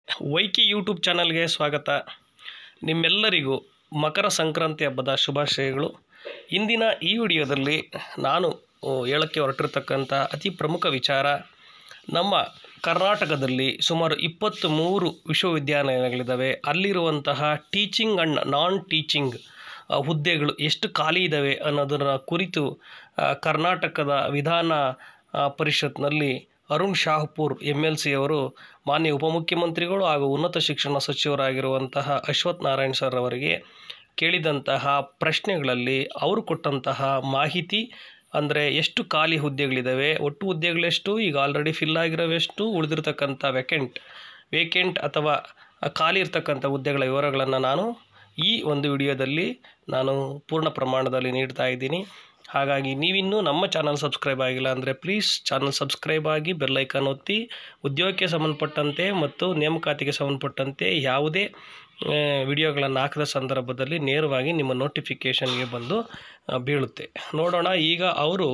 ವೈಕಿ ಯೂಟ್ಯೂಬ್ ಚಾನಲ್ಗೆ ಸ್ವಾಗತ. ನಿಮ್ಮೆಲ್ಲರಿಗೂ ಮಕರ ಸಂಕ್ರಾಂತಿ ಹಬ್ಬದ ಶುಭಾಶಯಗಳು. ಇಂದಿನ ಈ ವಿಡಿಯೋದಲ್ಲಿ ನಾನು ಹೇಳಕ್ಕೆ ಹೊರಟಿರ್ತಕ್ಕಂಥ ಅತಿ ಪ್ರಮುಖ ವಿಚಾರ, ನಮ್ಮ ಕರ್ನಾಟಕದಲ್ಲಿ ಸುಮಾರು 23 ವಿಶ್ವವಿದ್ಯಾಲಯಗಳಿದ್ದಾವೆ. ಅಲ್ಲಿರುವಂತಹ ಟೀಚಿಂಗ್ ಆ್ಯಂಡ್ ನಾನ್ ಟೀಚಿಂಗ್ ಹುದ್ದೆಗಳು ಎಷ್ಟು ಖಾಲಿ ಇದ್ದಾವೆ ಅನ್ನೋದರ ಕುರಿತು ಕರ್ನಾಟಕದ ವಿಧಾನ ಪರಿಷತ್ನಲ್ಲಿ ಅರುಣ್ ಶಾಹಪುರ್ MLC ಅವರು ಮಾನ್ಯ ಉಪಮುಖ್ಯಮಂತ್ರಿಗಳು ಹಾಗೂ ಉನ್ನತ ಶಿಕ್ಷಣ ಸಚಿವರಾಗಿರುವಂತಹ ಅಶ್ವಥ್ ನಾರಾಯಣ್ ಸರ್ ಅವರಿಗೆ ಕೇಳಿದಂತಹ ಪ್ರಶ್ನೆಗಳಲ್ಲಿ ಅವರು ಕೊಟ್ಟಂತಹ ಮಾಹಿತಿ ಅಂದರೆ ಎಷ್ಟು ಖಾಲಿ ಹುದ್ದೆಗಳಿದ್ದಾವೆ, ಒಟ್ಟು ಹುದ್ದೆಗಳೆಷ್ಟು, ಈಗ ಆಲ್ರೆಡಿ ಫಿಲ್ ಆಗಿರೋವೆಷ್ಟು, ಉಳಿದಿರ್ತಕ್ಕಂಥ ವೇಕೆಂಟ್ ಅಥವಾ ಖಾಲಿ ಇರ್ತಕ್ಕಂಥ ಹುದ್ದೆಗಳ ವಿವರಗಳನ್ನು ನಾನು ಈ ಒಂದು ವಿಡಿಯೋದಲ್ಲಿ ನಾನು ಪೂರ್ಣ ಪ್ರಮಾಣದಲ್ಲಿ ನೀಡ್ತಾ ಇದ್ದೀನಿ. ಹಾಗಾಗಿ ನೀವಿನ್ನೂ ನಮ್ಮ ಚಾನಲ್ ಸಬ್ಸ್ಕ್ರೈಬ್ ಆಗಿಲ್ಲ ಅಂದರೆ ಪ್ಲೀಸ್ ಚಾನಲ್ ಸಬ್ಸ್ಕ್ರೈಬ್ ಆಗಿ, ಬೆಲ್ಲೈಕನ್ ಒತ್ತಿ. ಉದ್ಯೋಗಕ್ಕೆ ಸಂಬಂಧಪಟ್ಟಂತೆ ಮತ್ತು ನೇಮಕಾತಿಗೆ ಸಂಬಂಧಪಟ್ಟಂತೆ ಯಾವುದೇ ವಿಡಿಯೋಗಳನ್ನು ಹಾಕಿದ ಸಂದರ್ಭದಲ್ಲಿ ನೇರವಾಗಿ ನಿಮ್ಮ ನೋಟಿಫಿಕೇಷನ್ಗೆ ಬಂದು ಬೀಳುತ್ತೆ. ನೋಡೋಣ, ಈಗ ಅವರು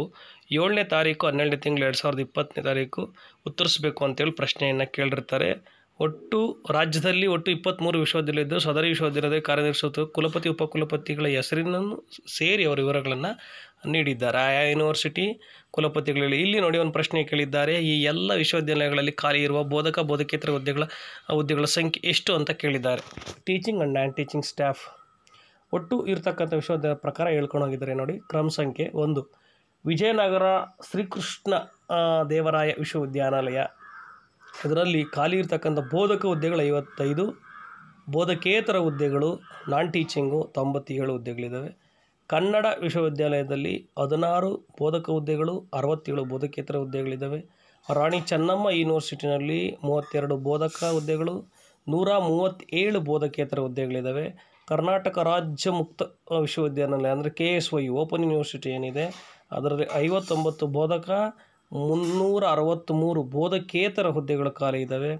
7ನೇ ತಾರೀಕು 12ನೇ ತಿಂಗಳು 2020 ಉತ್ತರಿಸಬೇಕು ಅಂತೇಳಿ ಪ್ರಶ್ನೆಯನ್ನು ಕೇಳಿರ್ತಾರೆ. ಒಟ್ಟು ರಾಜ್ಯದಲ್ಲಿ 23 ವಿಶ್ವವಿದ್ಯಾಲಯದ್ದು ಸದರಿ ವಿಶ್ವವಿದ್ಯಾಲಯದಲ್ಲಿ ಕಾರ್ಯನಿರ್ವಹಿಸುವ ಕುಲಪತಿ ಉಪಕುಲಪತಿಗಳ ಹೆಸರಿನನ್ನು ಸೇರಿ ಅವರ ವಿವರಗಳನ್ನು ನೀಡಿದ್ದಾರೆ. ಆಯಾ ಯೂನಿವರ್ಸಿಟಿ ಕುಲಪತಿಗಳಲ್ಲಿ ಇಲ್ಲಿ ನೋಡಿ ಒಂದು ಪ್ರಶ್ನೆ ಕೇಳಿದ್ದಾರೆ, ಈ ಎಲ್ಲ ವಿಶ್ವವಿದ್ಯಾಲಯಗಳಲ್ಲಿ ಖಾಲಿ ಇರುವ ಬೋಧಕೇತರ ಹುದ್ದೆಗಳ ಸಂಖ್ಯೆ ಎಷ್ಟು ಅಂತ ಕೇಳಿದ್ದಾರೆ. Teaching and non teaching staff ಒಟ್ಟು ಇರ್ತಕ್ಕಂಥ ವಿಶ್ವವಿದ್ಯಾಲಯ ಪ್ರಕಾರ ಹೇಳ್ಕೊಂಡು ಹೋಗಿದ್ದಾರೆ ನೋಡಿ. ಕ್ರಮ ಸಂಖ್ಯೆ 1 ವಿಜಯನಗರ ಶ್ರೀಕೃಷ್ಣ ದೇವರಾಯ ವಿಶ್ವವಿದ್ಯಾನಿಲಯ, ಇದರಲ್ಲಿ ಖಾಲಿ ಇರ್ತಕ್ಕಂಥ ಬೋಧಕ ಹುದ್ದೆಗಳು 55, ಬೋಧಕೇತರ ಹುದ್ದೆಗಳು ನಾನ್ ಟೀಚಿಂಗು 97 ಹುದ್ದೆಗಳಿದ್ದಾವೆ. ಕನ್ನಡ ವಿಶ್ವವಿದ್ಯಾಲಯದಲ್ಲಿ 16 ಬೋಧಕ ಹುದ್ದೆಗಳು, 67 ಬೋಧಕೇತರ ಹುದ್ದೆಗಳಿದ್ದಾವೆ. ರಾಣಿ ಚೆನ್ನಮ್ಮ ಯೂನಿವರ್ಸಿಟಿನಲ್ಲಿ 32 ಬೋಧಕ ಹುದ್ದೆಗಳು, 137 ಬೋಧಕೇತರ ಹುದ್ದೆಗಳಿದ್ದಾವೆ. ಕರ್ನಾಟಕ ರಾಜ್ಯ ಮುಕ್ತ ವಿಶ್ವವಿದ್ಯಾನಿಲಯ ಅಂದರೆ KSY ಓಪನ್ ಯೂನಿವರ್ಸಿಟಿ ಏನಿದೆ ಅದರಲ್ಲಿ 59 ಬೋಧಕ, 363 ಬೋಧಕೇತರ ಹುದ್ದೆಗಳು ಖಾಲಿ ಇದ್ದಾವೆ.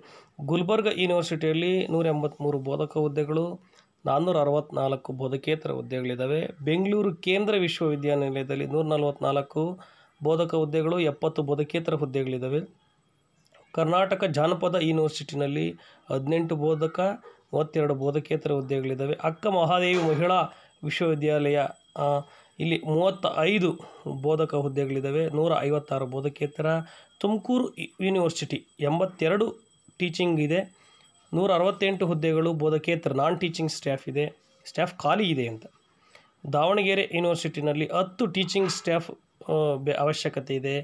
ಗುಲ್ಬರ್ಗ ಯೂನಿವರ್ಸಿಟಿಯಲ್ಲಿ 183 ಬೋಧಕ ಹುದ್ದೆಗಳು, 464 ಬೋಧಕೇತರ ಹುದ್ದೆಗಳಿದ್ದಾವೆ. ಬೆಂಗಳೂರು ಕೇಂದ್ರ ವಿಶ್ವವಿದ್ಯಾನಿಲಯದಲ್ಲಿ 144 ಬೋಧಕ ಹುದ್ದೆಗಳು, 70 ಬೋಧಕೇತರ ಹುದ್ದೆಗಳಿದ್ದಾವೆ. ಕರ್ನಾಟಕ ಜಾನಪದ ಯೂನಿವರ್ಸಿಟಿನಲ್ಲಿ 18 ಬೋಧಕ, 32 ಬೋಧಕೇತರ ಹುದ್ದೆಗಳಿದ್ದಾವೆ. ಅಕ್ಕ ಮಹಾದೇವಿ ಮಹಿಳಾ ವಿಶ್ವವಿದ್ಯಾಲಯ ಇಲ್ಲಿ 35 ಬೋಧಕ ಹುದ್ದೆಗಳಿದ್ದಾವೆ, 156 ಬೋಧಕೇತರ. ತುಮಕೂರು ಯೂನಿವರ್ಸಿಟಿ 82 ಟೀಚಿಂಗ್ ಇದೆ, 168 ಹುದ್ದೆಗಳು ಬೋಧಕೇತರ ನಾನ್ ಟೀಚಿಂಗ್ ಸ್ಟಾಫ್ ಖಾಲಿ ಇದೆ ಅಂತ. ದಾವಣಗೆರೆ ಯೂನಿವರ್ಸಿಟಿನಲ್ಲಿ 10 ಟೀಚಿಂಗ್ ಸ್ಟಾಫ್ ಅವಶ್ಯಕತೆ ಇದೆ,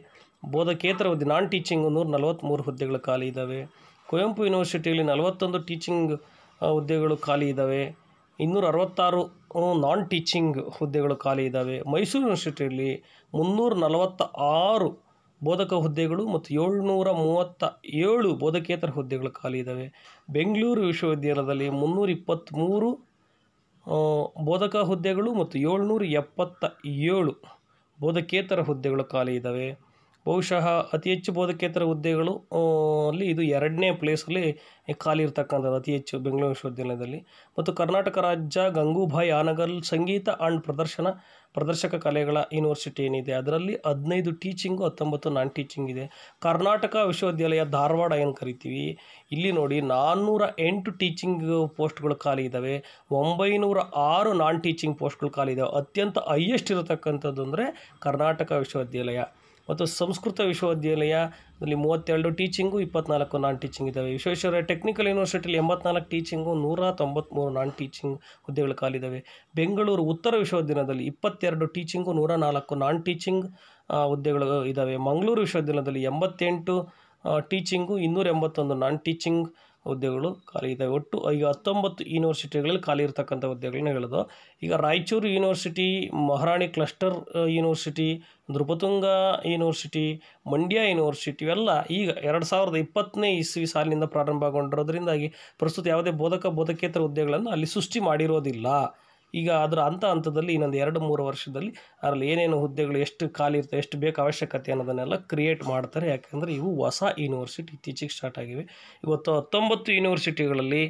ಬೋಧಕೇತರ ಹುದ್ದೆ ನಾನ್ ಟೀಚಿಂಗ್ 143 ಹುದ್ದೆಗಳು ಖಾಲಿ ಇದ್ದಾವೆ. ಕುವೆಂಪು ಯೂನಿವರ್ಸಿಟಿಯಲ್ಲಿ 41 ಟೀಚಿಂಗ್ ಹುದ್ದೆಗಳು ಖಾಲಿ ಇದ್ದಾವೆ, 266 ನಾನ್ ಟೀಚಿಂಗ್ ಹುದ್ದೆಗಳು ಖಾಲಿ ಇದ್ದಾವೆ. ಮೈಸೂರು ಯೂನಿವರ್ಸಿಟಿಯಲ್ಲಿ 346 ಬೋಧಕ ಹುದ್ದೆಗಳು ಮತ್ತು 737 ಬೋಧಕೇತರ ಹುದ್ದೆಗಳು ಖಾಲಿ ಇದ್ದಾವೆ. ಬೆಂಗಳೂರು ವಿಶ್ವವಿದ್ಯಾಲಯದಲ್ಲಿ 323 ಬೋಧಕ ಹುದ್ದೆಗಳು ಮತ್ತು 777 ಬೋಧಕೇತರ ಹುದ್ದೆಗಳು ಖಾಲಿ ಇದ್ದಾವೆ. ಬಹುಶಃ ಅತಿ ಹೆಚ್ಚು ಬೋಧಕೇತರ ಹುದ್ದೆಗಳು ಅಲ್ಲಿ ಇದು 2ನೇ ಪ್ಲೇಸಲ್ಲಿ ಖಾಲಿ ಇರ್ತಕ್ಕಂಥದ್ದು ಅತಿ ಹೆಚ್ಚು ಬೆಂಗಳೂರು ವಿಶ್ವವಿದ್ಯಾಲಯದಲ್ಲಿ. ಮತ್ತು ಕರ್ನಾಟಕ ರಾಜ್ಯ ಗಂಗೂಬಾಯಿ ಹಾನಗಲ್ ಸಂಗೀತ ಆ್ಯಂಡ್ ಪ್ರದರ್ಶಕ ಕಲೆಗಳ ಯೂನಿವರ್ಸಿಟಿ ಏನಿದೆ ಅದರಲ್ಲಿ 15 ಟೀಚಿಂಗು, 19 ನಾನ್ ಟೀಚಿಂಗ್ ಇದೆ. ಕರ್ನಾಟಕ ವಿಶ್ವವಿದ್ಯಾಲಯ ಧಾರವಾಡ ಏನು ಕರಿತೀವಿ, ಇಲ್ಲಿ ನೋಡಿ 408 ಟೀಚಿಂಗ್ ಪೋಸ್ಟ್ಗಳು ಖಾಲಿ ಇದ್ದಾವೆ, 906 ನಾನ್ ಟೀಚಿಂಗ್ ಪೋಸ್ಟ್ಗಳು ಖಾಲಿ ಇದ್ದಾವೆ. ಅತ್ಯಂತ ಹೈಯೆಸ್ಟ್ ಇರತಕ್ಕಂಥದ್ದು ಅಂದರೆ ಕರ್ನಾಟಕ ವಿಶ್ವವಿದ್ಯಾಲಯ. ಮತ್ತು ಸಂಸ್ಕೃತ ವಿಶ್ವವಿದ್ಯಾಲಯದಲ್ಲಿ 32 ಟೀಚಿಂಗು, 24 ನಾನ್ ಟೀಚಿಂಗ್ ಇದ್ದಾವೆ. ವಿಶ್ವೇಶ್ವರಯ್ಯ ಟೆಕ್ನಿಕಲ್ ಯೂನಿವರ್ಸಿಟಿಯಲ್ಲಿ 84 ಟೀಚಿಂಗು, 193 ನಾನ್ ಟೀಚಿಂಗ್ ಹುದ್ದೆಗಳು ಖಾಲಿದ್ದಾವೆ. ಬೆಂಗಳೂರು ಉತ್ತರ ವಿಶ್ವವಿದ್ಯಾಲಯದಲ್ಲಿ 22 ಟೀಚಿಂಗು, 104 ನಾನ್ ಟೀಚಿಂಗ್ ಹುದ್ದೆಗಳು ಇದ್ದಾವೆ. ಮಂಗಳೂರು ವಿಶ್ವವಿದ್ಯಾಲಯದಲ್ಲಿ 88 ಟೀಚಿಂಗು, 281 ನಾನ್ ಟೀಚಿಂಗ್ ಹುದ್ದೆಗಳು ಖಾಲಿ ಇದ್ದಾವೆ. ಒಟ್ಟು ಈಗ 19 ಯೂನಿವರ್ಸಿಟಿಗಳಲ್ಲಿ ಖಾಲಿ ಇರತಕ್ಕಂಥ ಹುದ್ದೆಗಳನ್ನ ಹೇಳೋದು. ಈಗ Raichur university, Maharani cluster university, Nrupatunga university, Mandya university ಇವೆಲ್ಲ ಈಗ 2020ನೇ ಇಸ್ವಿ ಸಾಲಿನಿಂದ ಪ್ರಾರಂಭಗೊಂಡಿರೋದ್ರಿಂದಾಗಿ ಪ್ರಸ್ತುತ ಯಾವುದೇ ಬೋಧಕೇತರ ಹುದ್ದೆಗಳನ್ನು ಅಲ್ಲಿ ಸೃಷ್ಟಿ ಮಾಡಿರೋದಿಲ್ಲ. ಈಗ ಅದರ ಹಂತದಲ್ಲಿ ಇನ್ನೊಂದು 2-3 ವರ್ಷದಲ್ಲಿ ಅದರಲ್ಲಿ ಏನೇನು ಹುದ್ದೆಗಳು ಎಷ್ಟು ಖಾಲಿ ಇರ್ತವೆ, ಎಷ್ಟು ಬೇಕು ಅವಶ್ಯಕತೆ ಅನ್ನೋದನ್ನೆಲ್ಲ ಕ್ರಿಯೇಟ್ ಮಾಡ್ತಾರೆ. ಯಾಕೆಂದರೆ ಇವು ಹೊಸ ಯೂನಿವರ್ಸಿಟಿ ಇತ್ತೀಚೆಗೆ ಸ್ಟಾರ್ಟ್ ಆಗಿವೆ. ಇವತ್ತು 19 ಯೂನಿವರ್ಸಿಟಿಗಳಲ್ಲಿ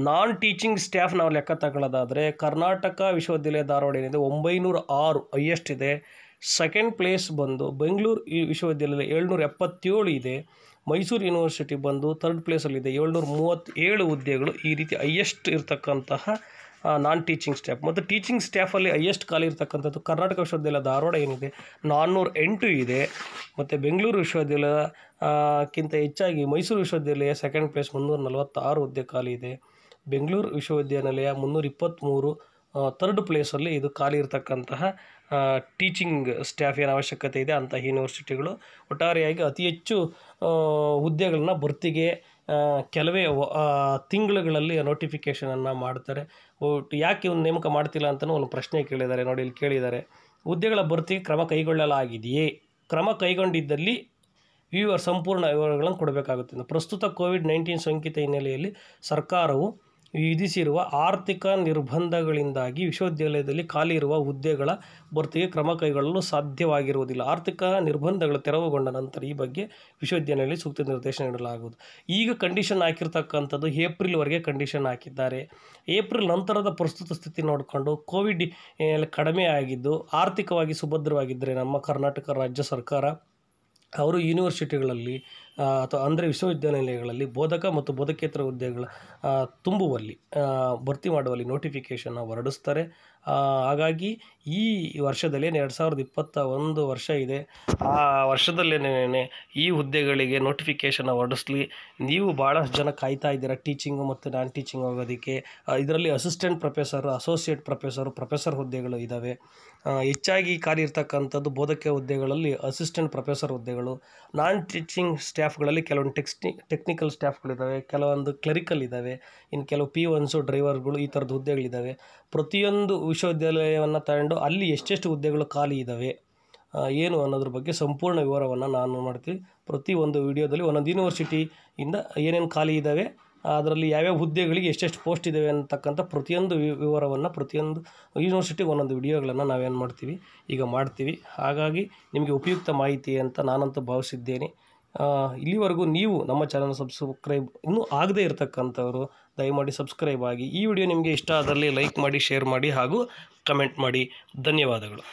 ನಾನ್ ಟೀಚಿಂಗ್ ಸ್ಟಾಫ್ ನಾವು ಲೆಕ್ಕ ತಗೊಳ್ಳೋದಾದರೆ ಕರ್ನಾಟಕ ವಿಶ್ವವಿದ್ಯಾಲಯ ಧಾರವಾಡ ಏನಿದೆ 906 ಹೈಯೆಸ್ಟ್ ಇದೆ. ಸೆಕೆಂಡ್ ಪ್ಲೇಸ್ ಬಂದು ಬೆಂಗಳೂರು ವಿಶ್ವವಿದ್ಯಾಲಯ 777 ಇದೆ. ಮೈಸೂರು ಯೂನಿವರ್ಸಿಟಿ ಬಂದು ಥರ್ಡ್ ಪ್ಲೇಸಲ್ಲಿದೆ, 737 ಹುದ್ದೆಗಳು. ಈ ರೀತಿ ಹೈಯೆಸ್ಟ್ ಇರತಕ್ಕಂತಹ ನಾನ್ ಟೀಚಿಂಗ್ ಸ್ಟಾಫ್. ಮತ್ತು ಟೀಚಿಂಗ್ ಸ್ಟಾಫಲ್ಲಿ ಹೈಯೆಸ್ಟ್ ಖಾಲಿ ಇರತಕ್ಕಂಥದ್ದು ಕರ್ನಾಟಕ ವಿಶ್ವವಿದ್ಯಾಲಯ ಧಾರವಾಡ ಏನಿದೆ 408 ಇದೆ. ಮತ್ತು ಬೆಂಗಳೂರು ವಿಶ್ವವಿದ್ಯಾಲಯಕ್ಕಿಂತ ಹೆಚ್ಚಾಗಿ ಮೈಸೂರು ವಿಶ್ವವಿದ್ಯಾಲಯ ಸೆಕೆಂಡ್ ಪ್ಲೇಸ್ 346 ಹುದ್ದೆ ಖಾಲಿ ಇದೆ. ಬೆಂಗಳೂರು ವಿಶ್ವವಿದ್ಯಾನಿಲಯ 323 ಥರ್ಡ್ ಪ್ಲೇಸಲ್ಲಿ ಇದು ಖಾಲಿ ಇರತಕ್ಕಂತಹ ಟೀಚಿಂಗ್ ಸ್ಟಾಫ್ ಏನು ಅವಶ್ಯಕತೆ ಇದೆ ಅಂತಹ ಯೂನಿವರ್ಸಿಟಿಗಳು. ಒಟ್ಟಾರೆಯಾಗಿ ಅತಿ ಹೆಚ್ಚು ಹುದ್ದೆಗಳನ್ನ ಭರ್ತಿಗೆ ಕೆಲವೇ ತಿಂಗಳುಗಳಲ್ಲಿ ನೋಟಿಫಿಕೇಷನನ್ನು ಮಾಡ್ತಾರೆ. ಯಾಕೆ ಒಂದು ನೇಮಕ ಮಾಡ್ತಿಲ್ಲ ಅಂತಲೂ ಒಂದು ಪ್ರಶ್ನೆ ಕೇಳಿದ್ದಾರೆ. ನೋಡಿ, ಇಲ್ಲಿ ಕೇಳಿದ್ದಾರೆ, ಹುದ್ದೆಗಳ ಭರ್ತಿಗೆ ಕ್ರಮ ಕೈಗೊಳ್ಳಲಾಗಿದೆಯೇ? ಕ್ರಮ ಕೈಗೊಂಡಿದ್ದಲ್ಲಿ ಸಂಪೂರ್ಣ ವಿವರಗಳನ್ನು ಕೊಡಬೇಕಾಗುತ್ತದೆ. ಪ್ರಸ್ತುತ ಕೋವಿಡ್-19 ಸೋಂಕಿತ ಹಿನ್ನೆಲೆಯಲ್ಲಿ ಸರ್ಕಾರವು ವಿಧಿಸಿರುವ ಆರ್ಥಿಕ ನಿರ್ಬಂಧಗಳಿಂದಾಗಿ ವಿಶ್ವವಿದ್ಯಾಲಯದಲ್ಲಿ ಖಾಲಿ ಇರುವ ಹುದ್ದೆಗಳ ಭರ್ತಿಗೆ ಕ್ರಮ ಕೈಗೊಳ್ಳಲು ಸಾಧ್ಯವಾಗಿರುವುದಿಲ್ಲ. ಆರ್ಥಿಕ ನಿರ್ಬಂಧಗಳು ತೆರವುಗೊಂಡ ನಂತರ ಈ ಬಗ್ಗೆ ವಿಶ್ವವಿದ್ಯಾಲಯದಲ್ಲಿ ಸೂಕ್ತ ನಿರ್ದೇಶನ ನೀಡಲಾಗುವುದು. ಈಗ ಕಂಡೀಷನ್ ಹಾಕಿರ್ತಕ್ಕಂಥದ್ದು ಏಪ್ರಿಲ್ವರೆಗೆ ಕಂಡೀಷನ್ ಹಾಕಿದ್ದಾರೆ. ಏಪ್ರಿಲ್ ನಂತರದ ಪ್ರಸ್ತುತ ಸ್ಥಿತಿ ನೋಡಿಕೊಂಡು ಕೋವಿಡ್ ಕಡಿಮೆ ಆಗಿದ್ದು ಆರ್ಥಿಕವಾಗಿ ಸುಭದ್ರವಾಗಿದ್ದರೆ ನಮ್ಮ ಕರ್ನಾಟಕ ರಾಜ್ಯ ಸರ್ಕಾರ ಅವರು ಯೂನಿವರ್ಸಿಟಿಗಳಲ್ಲಿ ಅಥವಾ ಅಂದರೆ ವಿಶ್ವವಿದ್ಯಾನಿಲಯಗಳಲ್ಲಿ ಬೋಧಕ ಮತ್ತು ಬೋಧಕೇತರ ಹುದ್ದೆಗಳ ತುಂಬುವಲ್ಲಿ ಭರ್ತಿ ಮಾಡುವಲ್ಲಿ ನೋಟಿಫಿಕೇಷನ್ನ ಹೊರಡಿಸ್ತಾರೆ. ಹಾಗಾಗಿ ಈ ವರ್ಷದಲ್ಲಿ 2021 ವರ್ಷ ಇದೆ. ಆ ವರ್ಷದಲ್ಲೇ ಈ ಹುದ್ದೆಗಳಿಗೆ ನೋಟಿಫಿಕೇಷನ್ನ ಹೊರಡಿಸ್ಲಿ. ನೀವು ಭಾಳಷ್ಟು ಜನ ಕಾಯ್ತಾ ಇದ್ದೀರಾ ಟೀಚಿಂಗು ಮತ್ತು ನಾನ್ ಟೀಚಿಂಗ್ ಹೋಗೋದಕ್ಕೆ. ಇದರಲ್ಲಿ assistant professor, associate professor, professor ಹುದ್ದೆಗಳು ಇದ್ದಾವೆ. ಹೆಚ್ಚಾಗಿ ಖಾಲಿ ಇರ್ತಕ್ಕಂಥದ್ದು ಬೋಧಕ ಹುದ್ದೆಗಳಲ್ಲಿ ಅಸಿಸ್ಟೆಂಟ್ ಪ್ರೊಫೆಸರ್ ಹುದ್ದೆಗಳು. ನಾನ್ ಟೀಚಿಂಗ್ ಸ್ಟಾಫ್ಗಳಲ್ಲಿ ಕೆಲವೊಂದು ಟೆಕ್ನಿಕಲ್ ಸ್ಟಾಫ್ಗಳಿದ್ದಾವೆ, ಕೆಲವೊಂದು ಕ್ಲರಿಕಲ್ ಇದ್ದಾವೆ, ಇನ್ನು ಕೆಲವು P1s ಡ್ರೈವರ್ಗಳು, ಈ ಥರದ ಹುದ್ದೆಗಳಿದ್ದಾವೆ. ಪ್ರತಿಯೊಂದು ವಿಶ್ವವಿದ್ಯಾಲಯವನ್ನು ತಗೊಂಡು ಅಲ್ಲಿ ಎಷ್ಟೆಷ್ಟು ಹುದ್ದೆಗಳು ಖಾಲಿ ಇದ್ದಾವೆ ಏನು ಅನ್ನೋದ್ರ ಬಗ್ಗೆ ಸಂಪೂರ್ಣ ವಿವರವನ್ನು ನಾನು ಮಾಡ್ತೀವಿ. ಪ್ರತಿ ಒಂದು ವಿಡಿಯೋದಲ್ಲಿ ಒಂದೊಂದು ಯೂನಿವರ್ಸಿಟಿಯಿಂದ ಏನೇನು ಖಾಲಿ ಇದ್ದಾವೆ, ಅದರಲ್ಲಿ ಯಾವ್ಯಾವ ಹುದ್ದೆಗಳಿಗೆ ಎಷ್ಟೆಷ್ಟು ಪೋಸ್ಟ್ ಇದ್ದಾವೆ ಅಂತಕ್ಕಂಥ ಪ್ರತಿಯೊಂದು ವಿವರವನ್ನು ಪ್ರತಿಯೊಂದು ಯೂನಿವರ್ಸಿಟಿಗೆ ಒಂದೊಂದು ವಿಡಿಯೋಗಳನ್ನು ನಾವೇನು ಮಾಡ್ತೀವಿ ಈಗ ಮಾಡ್ತೀವಿ. ಹಾಗಾಗಿ ನಿಮಗೆ ಉಪಯುಕ್ತ ಮಾಹಿತಿ ಅಂತ ನಾನಂತೂ ಭಾವಿಸಿದ್ದೇನೆ. ಇಲ್ಲಿವರೆಗೂ ನೀವು ನಮ್ಮ ಚಾನಲ್ ಸಬ್ಸ್ಕ್ರೈಬ್ ಇನ್ನೂ ಆಗದೇ ಇರತಕ್ಕಂಥವರು ದಯಮಾಡಿ ಸಬ್ಸ್ಕ್ರೈಬ್ ಆಗಿ. ಈ ವಿಡಿಯೋ ನಿಮಗೆ ಇಷ್ಟ ಆದಲ್ಲಿ ಲೈಕ್ ಮಾಡಿ, ಶೇರ್ ಮಾಡಿ ಹಾಗೂ ಕಮೆಂಟ್ ಮಾಡಿ. ಧನ್ಯವಾದಗಳು.